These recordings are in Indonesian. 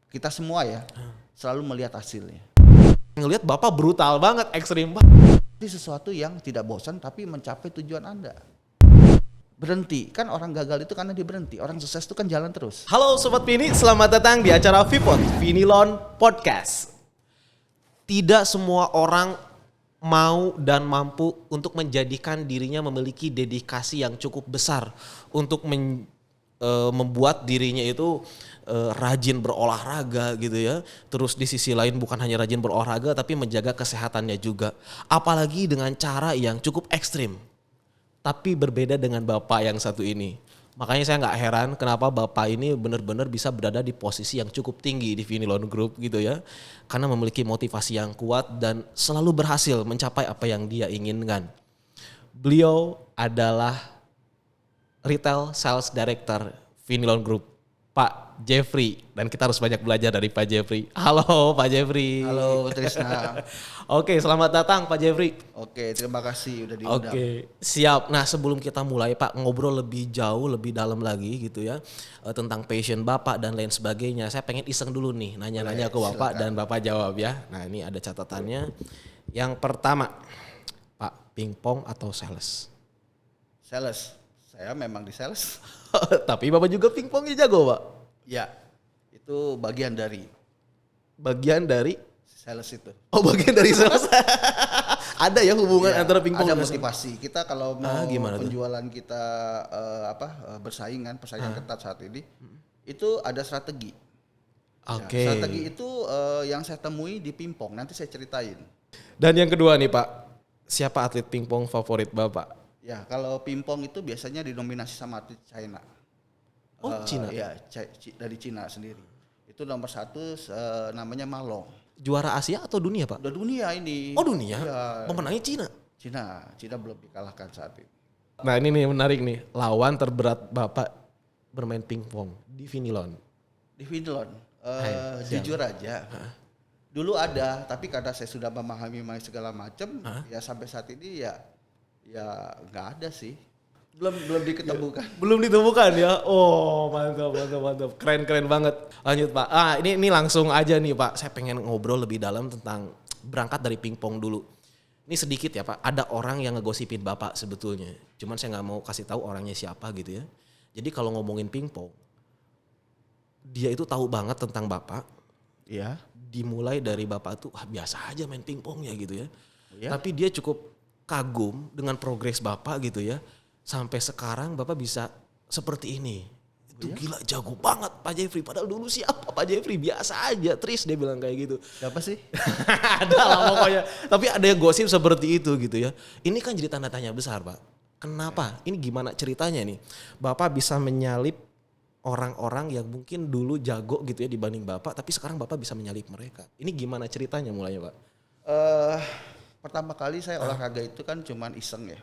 kita semua ya selalu melihat hasilnya. Ngelihat Bapak brutal banget, ekstrim banget. Ini sesuatu yang tidak bosan tapi mencapai tujuan Anda. Berhenti, kan orang gagal itu karena dia berhenti. Orang sukses itu kan jalan terus. Halo Sobat Vini, selamat datang di acara Vipod, Vinilon Podcast. Tidak semua orang mau dan mampu untuk menjadikan dirinya memiliki dedikasi yang cukup besar untuk membuat dirinya itu rajin berolahraga gitu ya. Terus di sisi lain bukan hanya rajin berolahraga tapi menjaga kesehatannya juga. Apalagi dengan cara yang cukup ekstrim. Tapi berbeda dengan Bapak yang satu ini. Makanya saya nggak heran kenapa Bapak ini benar-benar bisa berada di posisi yang cukup tinggi di Vinilon Group gitu ya. Karena memiliki motivasi yang kuat dan selalu berhasil mencapai apa yang dia inginkan. Beliau adalah Retail Sales Director Vinilon Group, Pak Jeffrey. Dan kita harus banyak belajar dari Pak Jeffrey. Halo Pak Jeffrey. Halo Trisna. Oke, selamat datang Pak Jeffrey. Oke, terima kasih udah diundang. Oke, siap. Nah sebelum kita mulai Pak ngobrol lebih jauh, lebih dalam lagi gitu ya. Tentang passion Bapak dan lain sebagainya. Saya pengen iseng dulu nih nanya-nanya ke Bapak dan Bapak jawab ya. Nah ini ada catatannya. Yang pertama, Pak, pingpong atau sales? Sales, saya memang di sales. Tapi Bapak juga pingpongnya jago Pak? Ya, itu bagian dari sales itu. Oh bagian dari sales. Ada ya hubungan Ya, antara pingpong ada dan motivasi. Kita kalau mau gimana penjualan kita persaingan ketat saat ini, itu ada strategi. Oke. Ya, strategi itu yang saya temui di pingpong. Nanti saya ceritain. Dan yang kedua nih Pak, siapa atlet pingpong favorit Bapak? Ya, kalau pingpong itu biasanya dinominasi sama atlet China. Oh, Cina? Ya, dari Cina sendiri. Itu nomor 1 namanya Malong. Juara Asia atau dunia Pak? Udah dunia ini. Oh dunia? Ya, Pemenangnya Cina? Cina belum dikalahkan saat ini. Nah ini nih menarik nih, lawan terberat Bapak bermain pingpong di Vinilon. Di Vinilon, jujur aja, dulu ada, tapi karena saya sudah memahami segala macam, ya sampai saat ini ya nggak ada sih, belum diketemukan. Belum ditemukan ya? Oh mantap, keren banget. Lanjut Pak, ini langsung aja nih Pak, saya pengen ngobrol lebih dalam tentang berangkat dari pingpong dulu. Ini sedikit ya Pak, ada orang yang ngegosipin Bapak sebetulnya. Cuman saya gak mau kasih tahu orangnya siapa gitu ya. Jadi kalau ngomongin pingpong, dia itu tahu banget tentang Bapak. Ya. Dimulai dari Bapak tuh biasa aja main pingpongnya gitu ya. Ya. Tapi dia cukup kagum dengan progres Bapak gitu ya. Sampai sekarang Bapak bisa seperti ini. Itu gila jago banget Pak Jeffrey. Padahal dulu siapa Pak Jeffrey? Biasa aja, Tris dia bilang kayak gitu. Siapa sih? Ada lah pokoknya. Tapi ada yang gosip seperti itu gitu ya. Ini kan jadi tanda tanya besar Pak. Kenapa? Ini gimana ceritanya nih? Bapak bisa menyalip orang-orang yang mungkin dulu jago gitu ya dibanding Bapak. Tapi sekarang Bapak bisa menyalip mereka. Ini gimana ceritanya mulainya Pak? Pertama kali saya olahraga itu kan cuman iseng ya.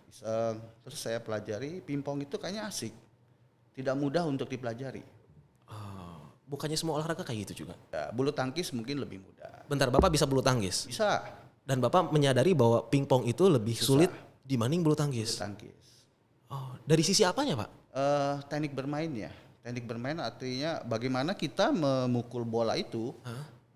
Iseng. Terus saya pelajari pingpong itu kayaknya asik. Tidak mudah untuk dipelajari. Bukannya semua olahraga kayak gitu juga? Ya, bulu tangkis mungkin lebih mudah. Bentar, Bapak bisa bulu tangkis? Bisa. Dan Bapak menyadari bahwa pingpong itu lebih sulit dibanding bulu tangkis? Bulu tangkis. Oh, dari sisi apanya Pak? Teknik bermainnya. Teknik bermain artinya bagaimana kita memukul bola itu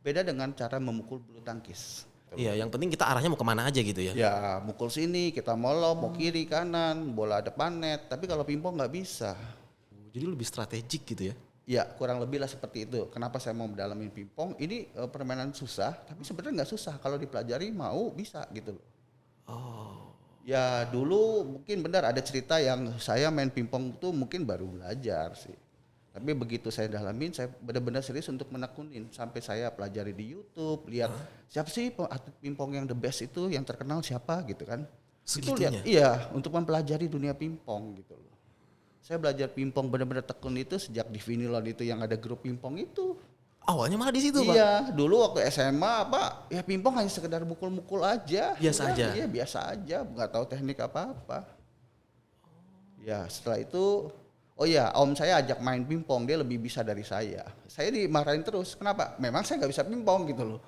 beda dengan cara memukul bulu tangkis. Iya, yang penting kita arahnya mau kemana aja gitu ya? Ya, mukul sini, kita mau lob, mau kiri, kanan, bola depan net. Tapi kalau pingpong nggak bisa. Jadi lebih strategik gitu ya? Ya, kurang lebih lah seperti itu. Kenapa saya mau mendalamin pingpong? Ini permainan susah, tapi sebenarnya nggak susah. Kalau dipelajari mau bisa gitu loh. Oh. Ya dulu mungkin benar ada cerita yang saya main pingpong itu mungkin baru belajar sih. Tapi begitu saya dalamin, saya benar-benar serius untuk menekunin. Sampai saya pelajari di YouTube, lihat siapa sih atlet pingpong yang the best itu, yang terkenal siapa gitu kan. Segitunya? Itu lihat, iya, untuk mempelajari dunia pingpong gitu loh. Saya belajar pingpong benar-benar tekun itu sejak di Vinilon itu yang ada grup pingpong itu. Awalnya malah di situ Pak? Iya, dulu waktu SMA ya pingpong hanya sekedar mukul-mukul aja. Biasa aja? Iya biasa aja, nggak tahu teknik apa-apa. Ya setelah itu, oh ya om saya ajak main pingpong, dia lebih bisa dari saya. Saya dimarahin terus, kenapa? Memang saya nggak bisa pingpong gitu loh.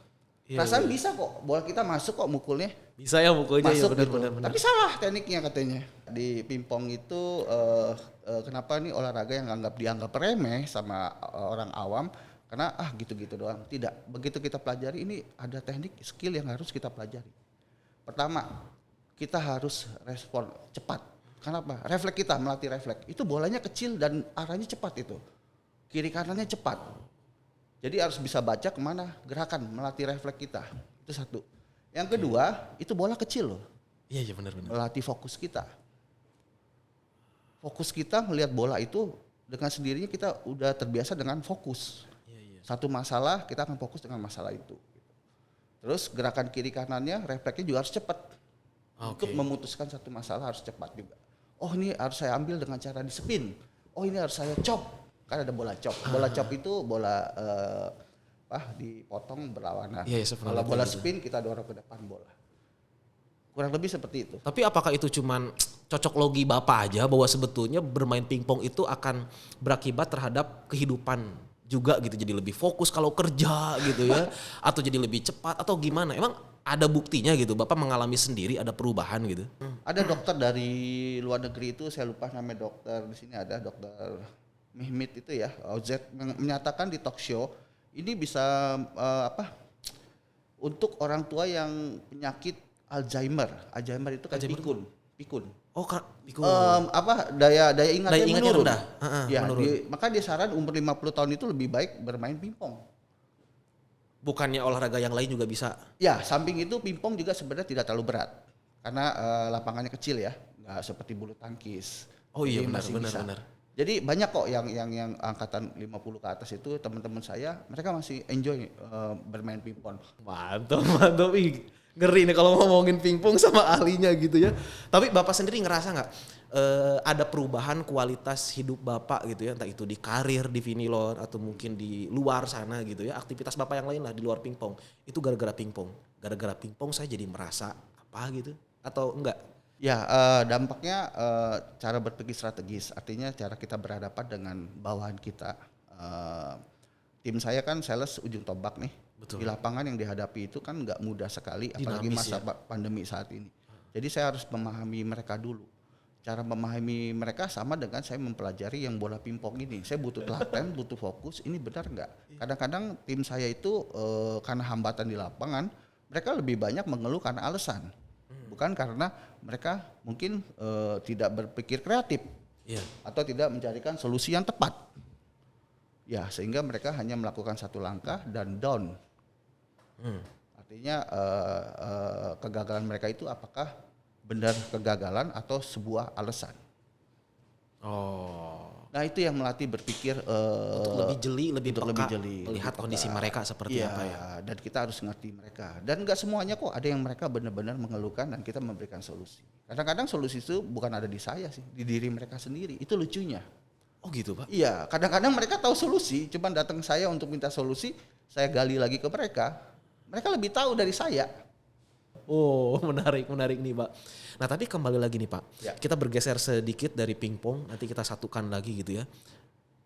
Perasaan bisa kok, bola kita masuk kok mukulnya. Bisa ya mukulnya Masuk ya gitu. benar. Tapi salah tekniknya katanya. Di pingpong itu kenapa nih olahraga yang dianggap remeh sama orang awam, Karena gitu-gitu doang. Tidak. Begitu kita pelajari ini ada teknik skill yang harus kita pelajari. Pertama, kita harus respon cepat. Kenapa? Refleks kita melatih refleks. Itu bolanya kecil dan arahnya cepat itu. Kiri kanannya cepat. Jadi harus bisa baca kemana gerakan melatih refleks kita. Itu satu. Yang kedua, itu bola kecil loh. Iya benar-benar. Melatih fokus kita. Fokus kita melihat bola itu dengan sendirinya kita udah terbiasa dengan fokus. Satu masalah kita akan fokus dengan masalah itu. Terus gerakan kiri kanannya refleksnya juga harus cepat. Untuk memutuskan satu masalah harus cepat juga. Oh ini harus saya ambil dengan cara di spin. Oh ini harus saya chop. Kan ada bola chop. Bola chop itu bola dipotong berlawanan. Kalau bola spin kita dorong ke depan bola. Kurang lebih seperti itu. Tapi apakah itu cuman cocok logi Bapak aja bahwa sebetulnya bermain pingpong itu akan berakibat terhadap kehidupan juga gitu, jadi lebih fokus kalau kerja gitu ya, atau jadi lebih cepat atau gimana? Emang ada buktinya gitu, Bapak mengalami sendiri ada perubahan gitu? Ada dokter dari luar negeri itu, saya lupa namanya dokter, di sini ada dokter Mehmet itu ya, OZ menyatakan di talk show ini bisa untuk orang tua yang penyakit Alzheimer itu kan pikun. Oh, pikun. Daya ingatnya menurun. rendah. Ya, maka dia saran umur 50 tahun itu lebih baik bermain pingpong. Bukannya olahraga yang lain juga bisa? Ya, samping itu pingpong juga sebenarnya tidak terlalu berat. Karena lapangannya kecil ya, nggak seperti bulu tangkis. Oh iya benar. Jadi banyak kok yang angkatan 50 ke atas itu teman-teman saya, mereka masih enjoy bermain pingpong. Mantap. Ngeri nih kalau ngomongin pingpong sama ahlinya gitu ya. Tapi Bapak sendiri ngerasa nggak ada perubahan kualitas hidup Bapak gitu ya, entah itu di karir di Vinilon atau mungkin di luar sana gitu ya, aktivitas Bapak yang lain lah di luar pingpong itu gara-gara pingpong saya jadi merasa apa gitu atau enggak? Ya, dampaknya cara berpikir strategis, artinya cara kita berhadapan dengan bawahan kita. Tim saya kan sales ujung tombak nih. Betul. Di lapangan yang dihadapi itu kan nggak mudah sekali, apalagi masa pandemi saat ini. Jadi saya harus memahami mereka dulu. Cara memahami mereka sama dengan saya mempelajari yang bola pingpong ini. Saya butuh telaten, butuh fokus. Ini benar nggak? Kadang-kadang tim saya itu karena hambatan di lapangan, mereka lebih banyak mengeluh karena alasan, bukan karena mereka mungkin tidak berpikir kreatif atau tidak mencarikan solusi yang tepat. Ya, sehingga mereka hanya melakukan satu langkah dan down. Artinya kegagalan mereka itu apakah benar kegagalan atau sebuah alasan? Nah itu yang melatih berpikir untuk lebih jeli, lebih melihat lebih kondisi mereka seperti apa ya. Dan kita harus ngerti mereka. Dan nggak semuanya kok, ada yang mereka benar-benar mengeluhkan dan kita memberikan solusi. Kadang-kadang solusi itu bukan ada di saya sih, di diri mereka sendiri. Itu lucunya. Oh gitu Pak? Iya, kadang-kadang mereka tahu solusi, cuman datang saya untuk minta solusi, saya gali lagi ke mereka. Mereka lebih tahu dari saya. Oh menarik nih Pak. Nah tapi kembali lagi nih Pak, kita bergeser sedikit dari pingpong, nanti kita satukan lagi gitu ya.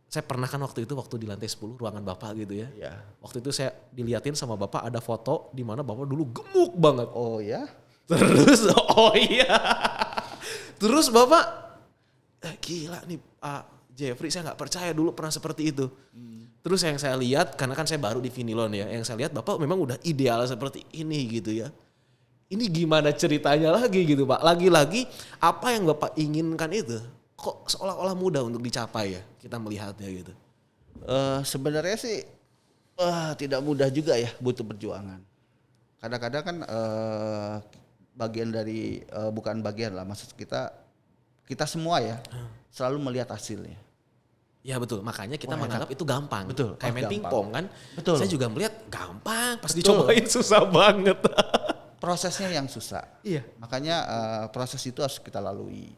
Saya pernah kan waktu di lantai 10 ruangan Bapak gitu ya. Waktu itu saya diliatin sama Bapak ada foto di mana Bapak dulu gemuk banget. Oh ya? Terus Terus Bapak, gila nih Pak Jeffrey, saya nggak percaya dulu pernah seperti itu. Terus yang saya lihat, karena kan saya baru di Vinilon ya, yang saya lihat Bapak memang udah ideal seperti ini gitu ya. Ini gimana ceritanya lagi gitu Pak? Lagi-lagi apa yang Bapak inginkan itu kok seolah-olah mudah untuk dicapai ya, kita melihatnya gitu. Sebenarnya sih tidak mudah juga ya, butuh perjuangan. Kadang-kadang kan bagian dari, bukan bagian lah, maksud kita semua ya selalu melihat hasilnya. Ya betul, makanya kita menganggap itu gampang. Betul. Kayak main pingpong kan. Betul. Saya juga melihat gampang, pas dicobain susah banget. Prosesnya yang susah. Iya. Makanya proses itu harus kita lalui.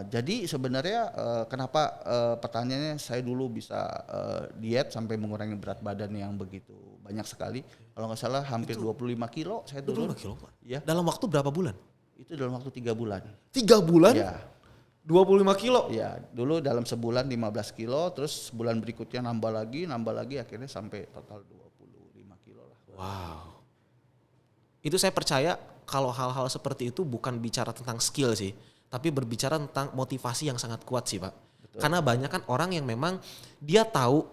Jadi sebenarnya kenapa pertanyaannya saya dulu bisa diet sampai mengurangi berat badan yang begitu banyak sekali. Kalau nggak salah hampir 25 kilo saya turun. 25 kilo Pak? Ya. Dalam waktu berapa bulan? Itu dalam waktu 3 bulan. 3 bulan? Ya. 25 kilo? Ya, dulu dalam sebulan 15 kilo, terus bulan berikutnya nambah lagi, akhirnya sampai total 25 kilo lah. Wow. Itu saya percaya kalau hal-hal seperti itu bukan bicara tentang skill sih, tapi berbicara tentang motivasi yang sangat kuat sih Pak. Betul. Karena banyak kan orang yang memang dia tahu,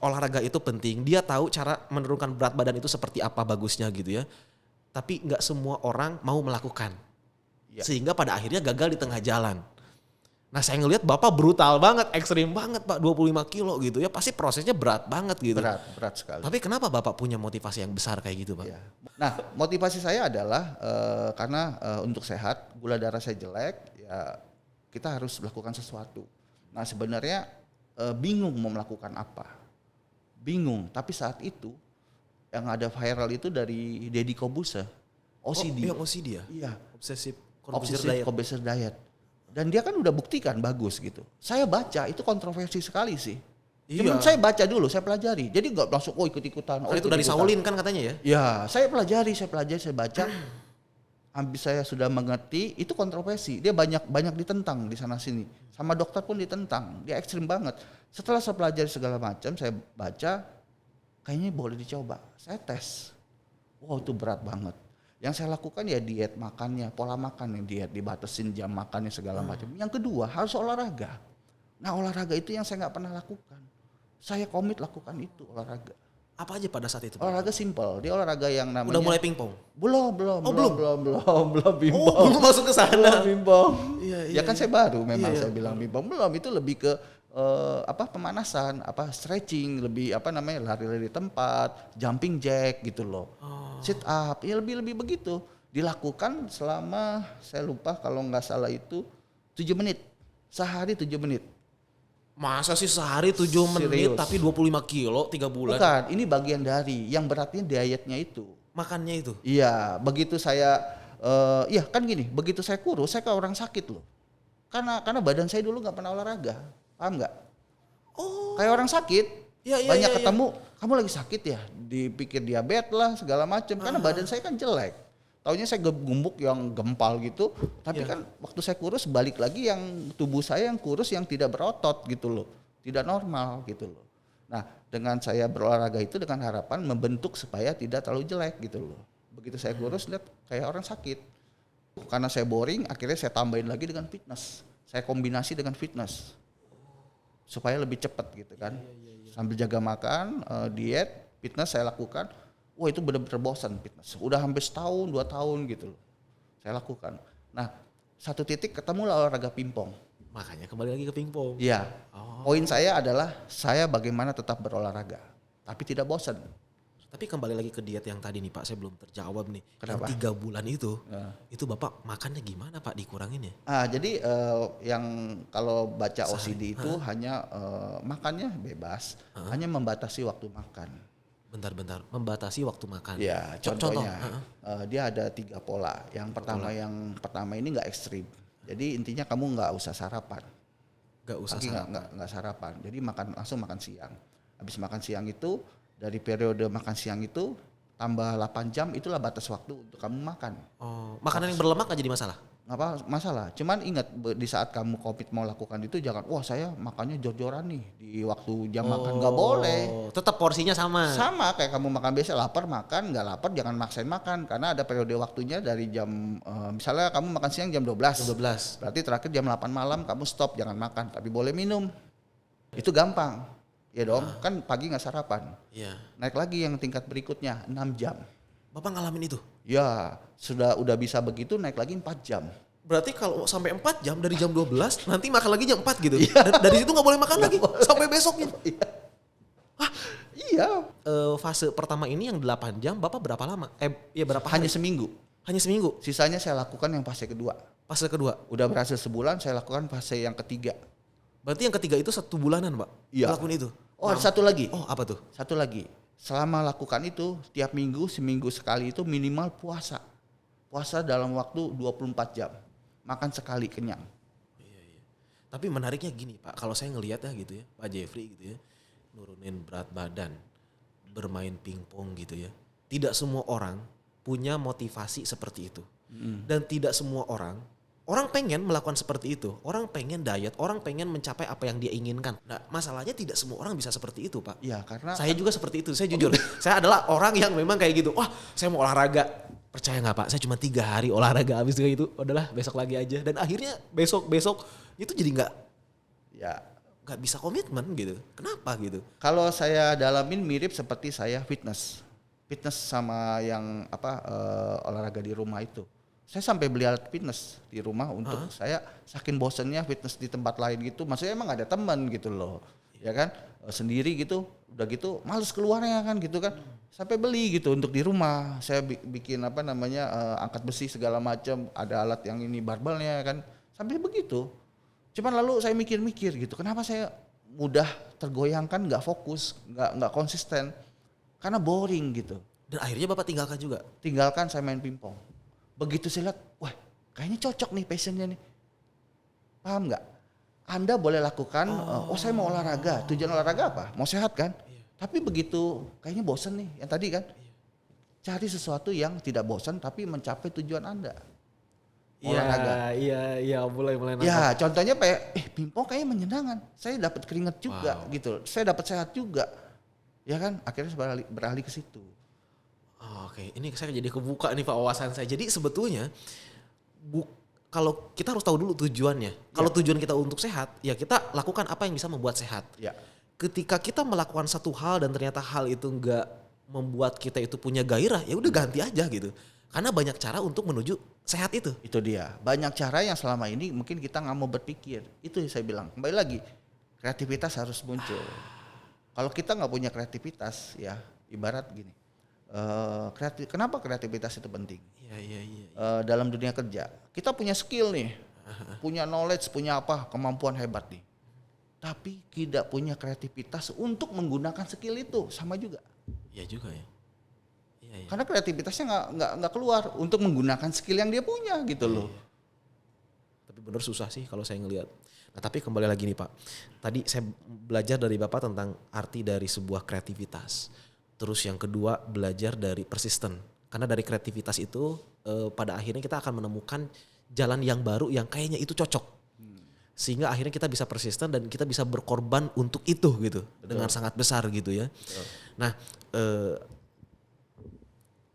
olahraga itu penting. Dia tahu cara menurunkan berat badan itu seperti apa bagusnya gitu ya. Tapi nggak semua orang mau melakukan. Ya. Sehingga pada akhirnya gagal di tengah jalan. Nah saya ngelihat Bapak brutal banget, ekstrim banget Pak, 25 kilo gitu ya. Pasti prosesnya berat banget gitu. Berat sekali. Tapi kenapa Bapak punya motivasi yang besar kayak gitu Pak? Ya. Nah, motivasi saya adalah karena untuk sehat, gula darah saya jelek, ya kita harus melakukan sesuatu. Nah sebenarnya bingung mau melakukan apa. Bingung, tapi saat itu yang ada viral itu dari Deddy Corbuzier, OCD. Yang OCD ya? Iya. Obsessive Compulsive diet. Dan dia kan udah buktikan bagus gitu. Saya baca itu kontroversi sekali sih. Iya. Cuman saya baca dulu, saya pelajari. Jadi nggak langsung ikut-ikutan. Kan itu dari Shaolin kan katanya ya? Ya, saya pelajari, saya baca. Habis saya sudah mengerti, itu kontroversi. Dia banyak ditentang di sana sini. Sama dokter pun ditentang. Dia ekstrim banget. Setelah saya pelajari segala macam, saya baca, kayaknya boleh dicoba. Saya tes. Wow, itu berat banget. Yang saya lakukan ya diet makannya, pola makan yang diet, dibatasin jam makannya segala macam. Yang kedua harus olahraga. Nah olahraga itu yang saya nggak pernah lakukan. Saya komit lakukan itu olahraga. Apa aja pada saat itu Pak? Olahraga simple. Dia olahraga yang namanya. Udah mulai pingpong? Belum bimbang. Oh belum masuk ke sana. Bimbang. Iya, Ya kan saya baru memang Iya, saya bilang bimbang. Belum, itu lebih ke pemanasan, stretching, lebih lari-lari tempat, jumping jack gitu loh. Sit up, ya lebih begitu. Dilakukan selama saya lupa kalau nggak salah itu 7 menit. Sehari 7 menit. Masa sih sehari 7 menit Serius. tapi 25 kilo 3 bulan? Bukan, ini bagian dari yang beratnya dietnya itu. Makannya itu? Iya, begitu saya kan gini, begitu saya kurus, saya kayak orang sakit loh. Karena badan saya dulu nggak pernah olahraga, paham nggak? Oh. Kayak orang sakit, Iya, banyak iya. ketemu, kamu lagi sakit ya, dipikir diabetes lah segala macam. Karena badan saya kan jelek. Taunya saya gemuk yang gempal gitu, tapi kan waktu saya kurus balik lagi yang tubuh saya yang kurus yang tidak berotot gitu loh, tidak normal gitu loh. Nah dengan saya berolahraga itu dengan harapan membentuk supaya tidak terlalu jelek gitu loh. Begitu saya kurus lihat kayak orang sakit. Karena saya boring, akhirnya saya tambahin lagi dengan fitness. Saya kombinasi dengan fitness supaya lebih cepat gitu kan. Sambil jaga makan, diet, fitness saya lakukan. Wah itu benar-benar bosan fitness. Udah hampir setahun, 2 tahun gitu loh. Saya lakukan. Nah satu titik ketemulah olahraga pingpong. Makanya kembali lagi ke pingpong. Iya. Poin saya adalah saya bagaimana tetap berolahraga, tapi tidak bosan. Tapi kembali lagi ke diet yang tadi nih Pak, saya belum terjawab nih. Kenapa? Yang 3 bulan itu Bapak makannya gimana Pak dikurangin ya? Jadi yang kalau baca OCD itu hanya makannya bebas, hanya membatasi waktu makan. Bentar, membatasi waktu makan. Ya, contohnya dia ada 3 pola. Yang pertama ini nggak ekstrim. Jadi intinya kamu nggak usah sarapan. Gak usah Pagi nggak sarapan. Jadi langsung makan siang. Habis makan siang itu dari periode makan siang itu tambah 8 jam itulah batas waktu untuk kamu makan. Oh, makanan yang berlemak gak jadi masalah? Nggak apa masalah. Cuman ingat di saat kamu komit mau lakukan itu jangan wah saya makannya jor-joran nih di waktu jam makan, nggak boleh. Tetap porsinya sama. Sama kayak kamu makan biasa, lapar makan, nggak lapar jangan maksain makan karena ada periode waktunya dari jam misalnya kamu makan siang jam 12. Berarti terakhir jam 8 malam kamu stop jangan makan tapi boleh minum. Itu gampang. Ya dong, kan pagi nggak sarapan. Iya. Naik lagi yang tingkat berikutnya 6 jam. Bapak ngalamin itu? Ya, udah bisa begitu naik lagi 4 jam. Berarti kalau sampai 4 jam dari jam 12 nanti makan lagi jam 4 gitu. Dari situ nggak boleh makan lagi sampai besoknya. Iya. Fase pertama ini yang 8 jam Bapak berapa lama? Berapa Hanya hari? seminggu. Hanya seminggu. Sisanya saya lakukan yang fase kedua. Fase kedua. Udah berhasil sebulan saya lakukan fase yang ketiga. Berarti yang ketiga itu 1 bulanan, Pak? Iya. Lakuin itu. Oh, ada satu lagi. Oh, apa tuh? Satu lagi. Selama lakukan itu tiap minggu seminggu sekali itu minimal puasa. Puasa dalam waktu 24 jam. Makan sekali kenyang. Tapi menariknya gini Pak, kalau saya ngelihat ya gitu ya, Pak Jeffrey gitu ya, nurunin berat badan, bermain pingpong gitu ya. Tidak semua orang punya motivasi seperti itu. Dan tidak semua orang pengen melakukan seperti itu. Orang pengen diet, orang pengen mencapai apa yang dia inginkan. Nah masalahnya tidak semua orang bisa seperti itu Pak. Iya karena Saya juga seperti itu, saya jujur. Saya adalah orang yang memang kayak gitu. Wah saya mau olahraga. Percaya gak Pak, saya cuma 3 hari olahraga habis itu udahlah besok lagi aja. Dan akhirnya besok itu jadi gak. ya nggak bisa komitmen gitu. Kenapa gitu? Kalau saya dalamin mirip seperti saya fitness sama yang olahraga di rumah itu. Saya sampai beli alat fitness di rumah untuk saya saking bosennya fitness di tempat lain gitu. Maksudnya emang ada teman gitu loh, ya kan sendiri gitu. Udah gitu males keluarnya kan gitu kan. Sampai beli gitu untuk di rumah. Saya bikin angkat besi segala macam. Ada alat yang ini barbelnya kan. Sampai begitu. Cuman lalu saya mikir-mikir gitu. Kenapa saya mudah tergoyangkan, nggak fokus, nggak konsisten? Karena boring gitu. Dan akhirnya Bapak tinggalkan juga. Tinggalkan saya main pingpong. Begitu saya lihat, wah kayaknya cocok nih passionnya nih. Paham nggak? Anda boleh lakukan, saya mau olahraga. Tujuan olahraga apa? Mau sehat kan? Tapi begitu kayaknya bosan nih yang tadi kan. Cari sesuatu yang tidak bosan tapi mencapai tujuan Anda. Olahraga. Iya, mulai nangkap. Ya contohnya pingpong kayaknya menyenangkan. Saya dapat keringat juga gitu. Saya dapat sehat juga. Ya kan? Akhirnya saya beralih ke situ. Oke, ini saya jadi kebuka nih Pak wawasan saya. Jadi sebetulnya kalau kita harus tahu dulu tujuannya. Kalau tujuan kita untuk sehat, ya kita lakukan apa yang bisa membuat sehat. Ya. Ketika kita melakukan satu hal dan ternyata hal itu enggak membuat kita itu punya gairah, ya udah ganti aja gitu. Karena banyak cara untuk menuju sehat itu. Itu dia. Banyak cara yang selama ini mungkin kita nggak mau berpikir. Itu yang saya bilang. Kembali lagi, kreativitas harus muncul. Kalau kita nggak punya kreativitas, ya ibarat gini. Kenapa kreativitas itu penting? Iya. Dalam dunia kerja, kita punya skill nih, punya knowledge, punya kemampuan hebat nih. Tapi tidak punya kreativitas untuk menggunakan skill itu, sama juga. Iya juga ya. Iya. Karena kreativitasnya nggak keluar untuk menggunakan skill yang dia punya gitu loh. Tapi bener susah sih kalau saya ngelihat. Nah tapi kembali lagi nih Pak, tadi saya belajar dari Bapak tentang arti dari sebuah kreativitas. Terus yang kedua belajar dari persisten. Karena dari kreativitas itu pada akhirnya kita akan menemukan jalan yang baru yang kayaknya itu cocok. Sehingga akhirnya kita bisa persisten dan kita bisa berkorban untuk itu gitu. Betul. Dengan sangat besar gitu ya. Betul. Nah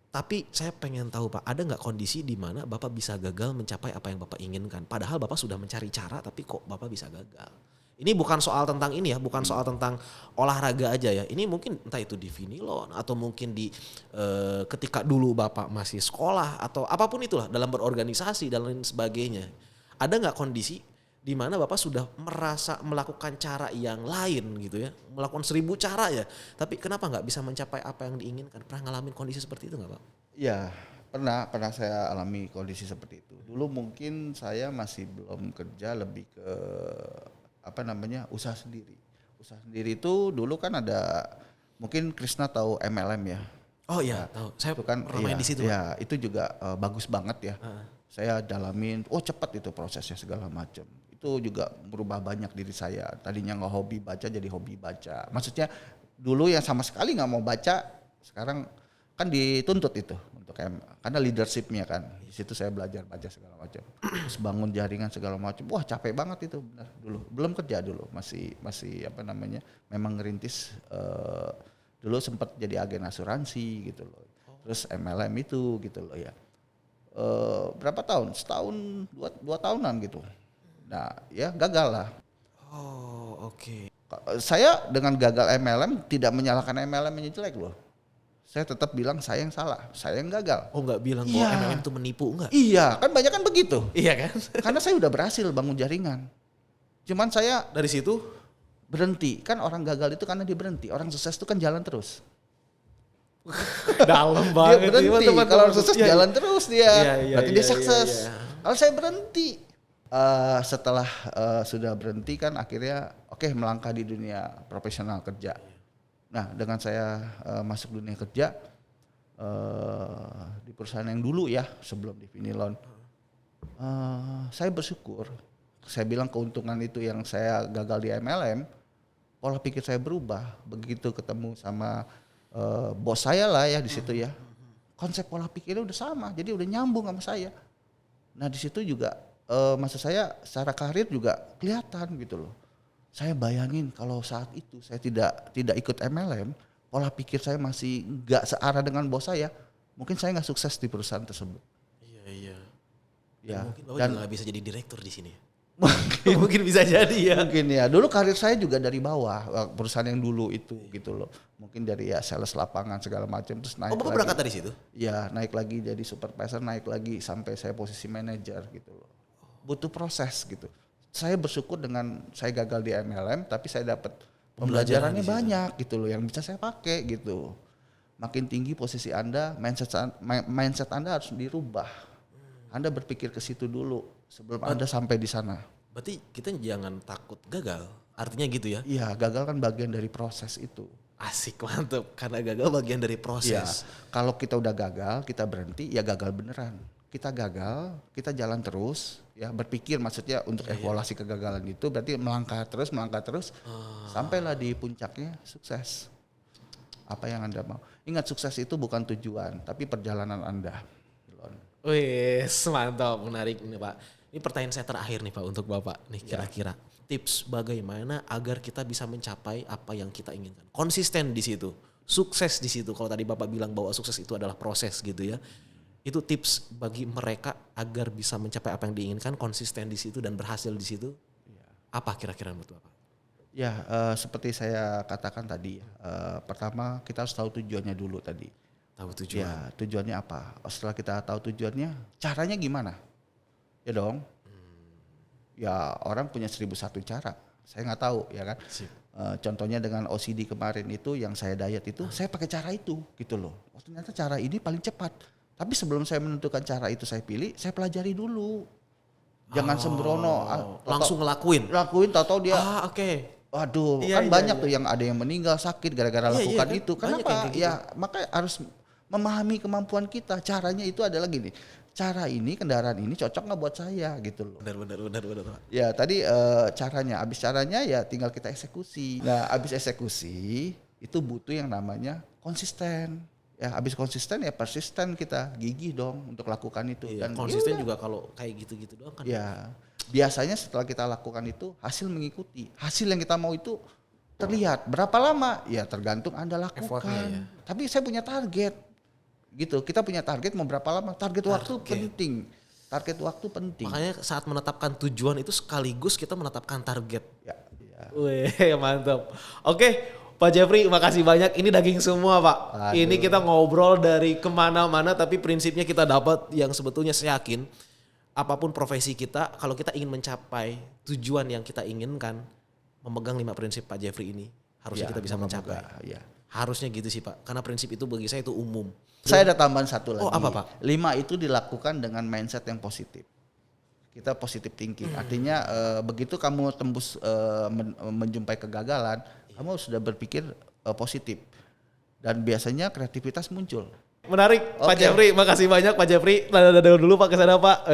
tapi saya pengen tahu Pak, ada nggak kondisi di mana Bapak bisa gagal mencapai apa yang Bapak inginkan? Padahal Bapak sudah mencari cara tapi kok Bapak bisa gagal? Ini bukan soal tentang ini ya, bukan soal tentang olahraga aja ya. Ini mungkin entah itu di Finilon atau mungkin di ketika dulu Bapak masih sekolah atau apapun itulah dalam berorganisasi dan lain sebagainya. Ada nggak kondisi di mana Bapak sudah merasa melakukan cara yang lain gitu ya, melakukan 1000 cara ya, tapi kenapa nggak bisa mencapai apa yang diinginkan? Pernah ngalamin kondisi seperti itu nggak Pak? Ya pernah saya alami kondisi seperti itu. Dulu mungkin saya masih belum kerja, lebih ke usaha sendiri. Usaha sendiri itu dulu kan ada, mungkin Krisna tahu MLM ya. Oh iya, tahu. Saya itu kan pernah main di situ. Ya, itu juga bagus banget ya. Saya dalamin, cepat itu prosesnya segala macam. Itu juga berubah banyak diri saya. Tadinya nggak hobi baca jadi hobi baca. Maksudnya dulu yang sama sekali nggak mau baca, sekarang kan dituntut itu untuk karena leadershipnya kan. Di situ saya belajar baca segala macam. Terus bangun jaringan segala macam. Wah capek banget itu benar dulu. Belum kerja dulu, masih memang ngerintis. Dulu sempat jadi agen asuransi gitu loh. Terus MLM itu gitu loh ya. Berapa tahun? Setahun, dua tahunan gitu. Nah ya gagal lah. Oh oke. Saya dengan gagal MLM tidak menyalahkan MLM yang jelek loh. Saya tetap bilang saya yang salah, saya yang gagal. Oh nggak bilang bahwa MLM itu menipu enggak? Iya kan banyak kan begitu. Iya kan? Karena saya udah berhasil bangun jaringan. Cuman saya dari situ berhenti. Kan orang gagal itu karena dia berhenti. Orang sukses itu kan jalan terus. Dalam banget. Dia berhenti. Kalau orang sukses jalan terus dia. Berarti dia sukses. Kalau saya berhenti. Setelah sudah berhenti kan akhirnya melangkah di dunia profesional kerja. Nah dengan saya masuk dunia kerja di perusahaan yang dulu ya sebelum di Finilon, saya bersyukur. Saya bilang keuntungan itu yang saya gagal di MLM, pola pikir saya berubah begitu ketemu sama bos saya lah ya di situ ya. Konsep pola pikirnya udah sama, jadi udah nyambung sama saya. Nah di situ juga maksud saya secara karir juga kelihatan gitu loh. Saya bayangin kalau saat itu saya tidak ikut MLM, pola pikir saya masih nggak searah dengan bos saya, mungkin saya nggak sukses di perusahaan tersebut. Iya. Ya. Mungkin Bapak juga nggak bisa jadi direktur di sini. Mungkin bisa jadi ya. Mungkin ya. Dulu karir saya juga dari bawah, perusahaan yang dulu itu gitu loh. Mungkin dari ya sales lapangan segala macam terus naik Bapak lagi. berangkat dari situ? Ya, naik lagi jadi supervisor, naik lagi sampai saya posisi manajer gitu loh. Butuh proses gitu. Saya bersyukur dengan saya gagal di MLM tapi saya dapat pembelajarannya banyak gitu loh yang bisa saya pakai gitu. Makin tinggi posisi Anda, mindset Anda harus dirubah. Anda berpikir ke situ dulu sebelum Anda sampai di sana. Berarti kita jangan takut gagal. Artinya gitu ya? Iya, gagal kan bagian dari proses itu. Asik, mantep. Karena gagal bagian dari Iya, proses. kalau kita udah gagal, kita berhenti, ya gagal beneran. Kita gagal, kita jalan terus, ya berpikir maksudnya untuk evaluasi kegagalan itu berarti melangkah terus, sampailah di puncaknya sukses. Apa yang Anda mau. Ingat sukses itu bukan tujuan, tapi perjalanan Anda. Wih, mantap, menarik nih Pak. Ini pertanyaan saya terakhir nih Pak untuk Bapak nih kira-kira. Tips bagaimana agar kita bisa mencapai apa yang kita inginkan. Konsisten di situ, sukses di situ. Kalau tadi Bapak bilang bahwa sukses itu adalah proses gitu ya. Itu tips bagi mereka agar bisa mencapai apa yang diinginkan, konsisten di situ dan berhasil di situ. Apa kira-kira menurut Bapak? Ya, seperti saya katakan tadi, pertama kita harus tahu tujuannya dulu tadi. Tahu tujuan. Ya, tujuannya apa? Setelah kita tahu tujuannya, caranya gimana? Ya dong. Ya orang punya 1001 cara. Saya nggak tahu ya kan. Contohnya dengan OCD kemarin itu yang saya diet itu, saya pakai cara itu gitu loh. Oh, ternyata cara ini paling cepat. Tapi sebelum saya menentukan cara itu saya pilih, saya pelajari dulu. Jangan sembrono. Langsung ngelakuin. Lakuin tahu dia. Oke. Waduh, Iya, kan iya, banyak iya. tuh yang ada yang meninggal sakit gara-gara Iya, lakukan iya, itu. kan? Banyak Kenapa? yang kayak gitu. Ya makanya harus memahami kemampuan kita. Caranya itu adalah gini. Cara ini, kendaraan ini cocok nggak buat saya gitu loh. Benar. Pak. Ya tadi caranya, abis caranya ya tinggal kita eksekusi. Nah abis eksekusi itu butuh yang namanya konsisten. Ya abis konsisten ya persisten kita, gigih dong untuk lakukan itu. Iya, Dan konsisten yaudah. juga kalau kayak gitu-gitu doang kan. Ya biasanya setelah kita lakukan itu hasil mengikuti. Hasil yang kita mau itu terlihat. Berapa lama? Ya tergantung Anda lakukan. Effortnya ya. Tapi saya punya target. Gitu. Kita punya target mau berapa lama? Target waktu penting. Target waktu penting. Makanya saat menetapkan tujuan itu sekaligus kita menetapkan target. Ya. Wih, mantap. Oke, Pak Jeffrey, makasih banyak. Ini daging semua, Pak. Aduh. Ini kita ngobrol dari kemana-mana, tapi prinsipnya kita dapat yang sebetulnya saya yakin. Apapun profesi kita, kalau kita ingin mencapai tujuan yang kita inginkan, memegang 5 prinsip Pak Jeffrey ini, harusnya kita bisa mencapai. Ya. Harusnya gitu sih Pak, karena prinsip itu bagi saya itu umum. Saya ada tambahan satu lagi. Oh, apa, Pak? 5 itu dilakukan dengan mindset yang positif. Kita positive thinking. Artinya begitu kamu tembus menjumpai kegagalan, kamu sudah berpikir positif. Dan biasanya kreativitas muncul. Menarik, Pak Oke. Jeffrey. Makasih banyak Pak Jeffrey. Dadah dulu Pak, kesana Pak.